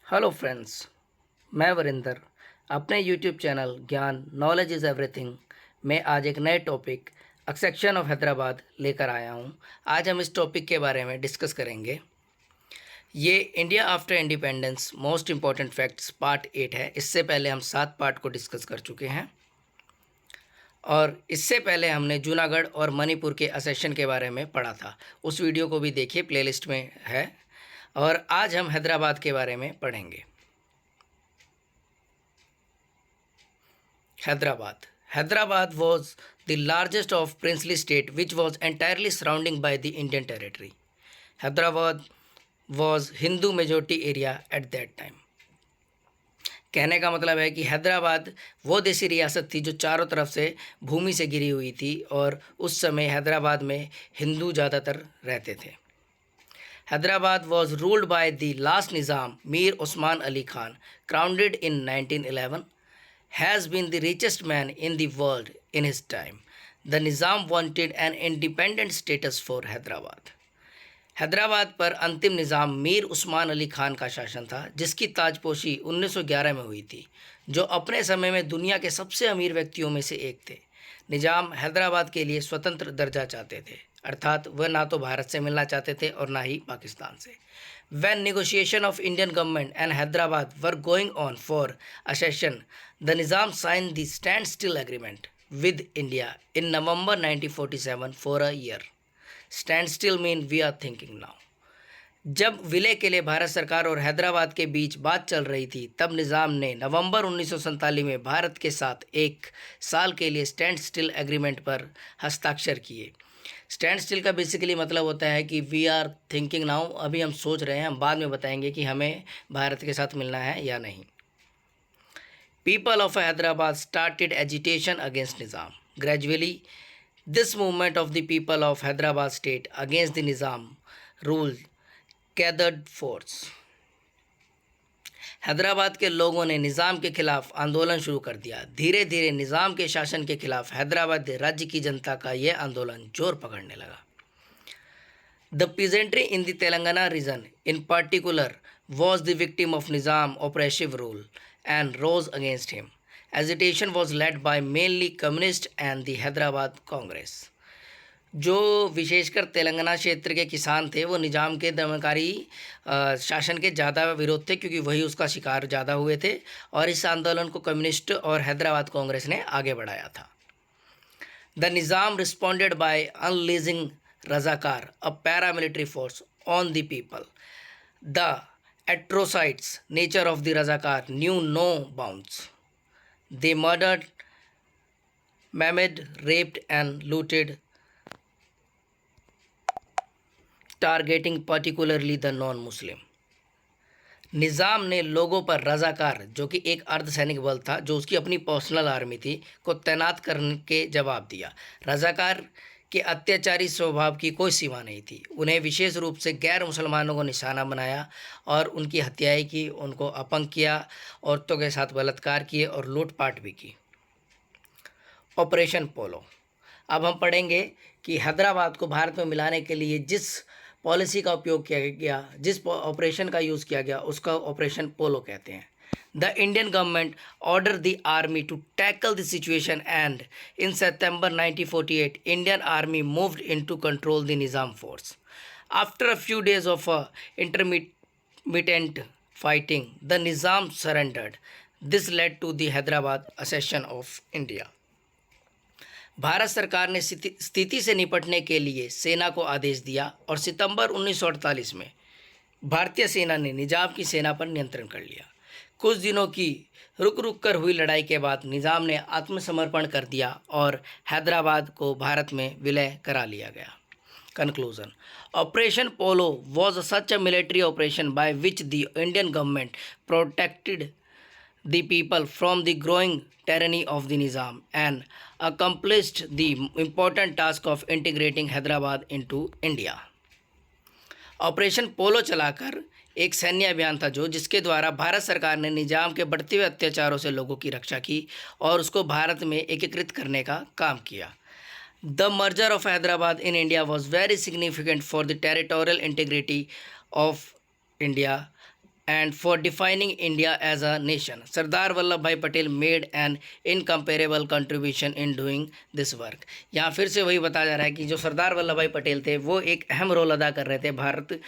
Hello friends, मैं वरिंदर अपने YouTube channel ज्ञान नॉलेज इज़ एवरीथिंग में आज एक नए टॉपिक एक्सेक्शन ऑफ हैदराबाद लेकर आया हूं। आज हम इस टॉपिक के बारे में डिस्कस करेंगे। ये India after independence most important facts part 8 है। इससे पहले हम 7 पार्ट को डिस्कस कर चुके हैं और इससे पहले हमने जूनागढ़ और मणिपुर के असेशन के बारे में पढ़ा था। उस वीडियो को भी देखिए, प्लेलिस्ट में है। और आज हम हैदराबाद के बारे में पढ़ेंगे। Hyderabad. Hyderabad was the largest of princely state which was entirely surrounding by the Indian territory. Hyderabad was Hindu majority area at that time. कहने का मतलब है कि हैदराबाद वो देसी रियासत थी जो चारों तरफ से भूमि से घिरी हुई थी और उस समय हैदराबाद में हिंदू ज़्यादातर रहते थे। Hyderabad was ruled by the last Nizam Mir Osman Ali Khan, crowned in 1911. Has been the richest man in the world in his time. The Nizam wanted an independent status for Hyderabad. Hyderabad पर अंतिम निज़ाम मीर उस्मान अली खान का शासन था, जिसकी ताजपोशी 1911 में हुई थी, जो अपने समय में दुनिया के सबसे अमीर व्यक्तियों में से एक थे। निज़ाम हैदराबाद के लिए स्वतंत्र दर्जा चाहते थे, अर्थात वह ना तो भारत से मिलना चाहते थे और ना ही पाकिस्तान से। When negotiation of Indian government and Hyderabad were going on for accession, the Nizam signed the standstill agreement with India in November 1947 for a year. Standstill mean we are thinking now. जब विलय के लिए भारत सरकार और हैदराबाद के बीच बात चल रही थी, तब निज़ाम ने नवंबर 1947 में भारत के साथ एक साल के लिए स्टैंड स्टिल एग्रीमेंट पर हस्ताक्षर किए। स्टैंड स्टिल का बेसिकली मतलब होता है कि वी आर थिंकिंग नाउ, अभी हम सोच रहे हैं, हम बाद में बताएंगे कि हमें भारत के साथ मिलना है या नहीं। People of Hyderabad started agitation against Nizam. Gradually this movement of the people of Hyderabad state against the Nizam rule gathered force. Hyderabad के लोगों ने निज़ाम के खिलाफ आंदोलन शुरू कर दिया। धीरे धीरे निज़ाम के शासन के खिलाफ हैदराबाद राज्य की जनता का यह आंदोलन जोर पकड़ने लगा। The peasantry in the Telangana region in particular was the victim of Nizam oppressive rule and rose against him. Agitation was led by mainly communist and the Hyderabad Congress. जो विशेषकर तेलंगाना क्षेत्र के किसान थे, वो निज़ाम के दमनकारी शासन के ज़्यादा विरोध थे, क्योंकि वही उसका शिकार ज़्यादा हुए थे, और इस आंदोलन को कम्युनिस्ट और हैदराबाद कांग्रेस ने आगे बढ़ाया था। The Nizam responded by unleashing Razakar, a paramilitary force, on the people. The atrocities nature of the Razakar knew no bounds. They murdered, maimed, raped and looted, targeting particularly the non Muslim. Nizam ने लोगों पर रजाकार, जो कि एक अर्धसैनिक बल था, जो उसकी अपनी पर्सनल आर्मी थी, को तैनात करने के जवाब दिया। रजाकार के अत्याचारी स्वभाव की कोई सीमा नहीं थी। उन्हें विशेष रूप से गैर मुसलमानों को निशाना बनाया और उनकी हत्याएं की, उनको अपंग किया, औरतों के साथ बलात्कार किए और लूटपाट भी की। ऑपरेशन पोलो। अब हम पढ़ेंगे कि हैदराबाद को भारत में मिलाने के लिए जिस पॉलिसी का उपयोग किया गया, जिस ऑपरेशन का यूज़ किया गया, उसका ऑपरेशन पोलो कहते हैं। The Indian government order the army to tackle the situation and in September 1948 Indian army moved into control the Nizam force. After a few days of intermittent fighting, the Nizam surrendered. This led to the Hyderabad accession of India. Bharat सरकार ने स्थिति से निपटने के लिए सेना को आदेश दिया और सितंबर 1948 में भारतीय सेना ने निज़ाम की सेना पर नियंत्रण कर लिया। कुछ दिनों की रुक रुक कर हुई लड़ाई के बाद निज़ाम ने आत्मसमर्पण कर दिया और हैदराबाद को भारत में विलय करा लिया गया। Conclusion. Operation Polo was such a military operation by which the Indian government protected the people from the growing tyranny of the Nizam and accomplished the important task of integrating Hyderabad into India. Operation Polo चलाकर एक सैन्य अभियान था जिसके द्वारा भारत सरकार ने निज़ाम के बढ़ते हुए अत्याचारों से लोगों की रक्षा की और उसको भारत में एकीकृत करने का काम किया। The merger of Hyderabad in India was very significant for the territorial integrity of India and for defining India as a nation. Sardar Vallabhbhai Patel made an incomparable contribution in doing this work. यहाँ फिर से वही बताया जा रहा है कि जो सरदार वल्लभ भाई पटेल थे वो एक अहम रोल अदा कर रहे थे भारत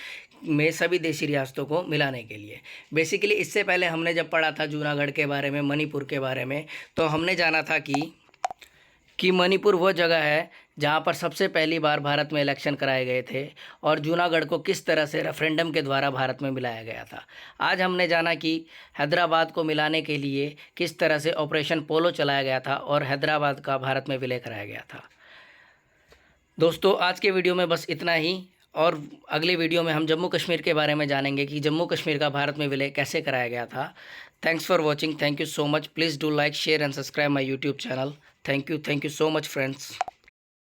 में सभी देशी रियासतों को मिलाने के लिए। बेसिकली इससे पहले हमने जब पढ़ा था जूनागढ़ के बारे में, मणिपुर के बारे में, तो हमने जाना था कि मणिपुर वो जगह है जहाँ पर सबसे पहली बार भारत में इलेक्शन कराए गए थे और जूनागढ़ को किस तरह से रेफरेंडम के द्वारा भारत में मिलाया गया था। आज हमने जाना कि हैदराबाद को मिलाने के लिए किस तरह से ऑपरेशन पोलो चलाया गया था और हैदराबाद का भारत में विलय कराया गया था। दोस्तों आज के वीडियो में बस इतना ही, और अगले वीडियो में हम जम्मू कश्मीर के बारे में जानेंगे कि जम्मू कश्मीर का भारत में विलय कैसे कराया गया था। Thanks for watching, thank you so much, please do like, share and subscribe my YouTube channel. Thank you so much friends.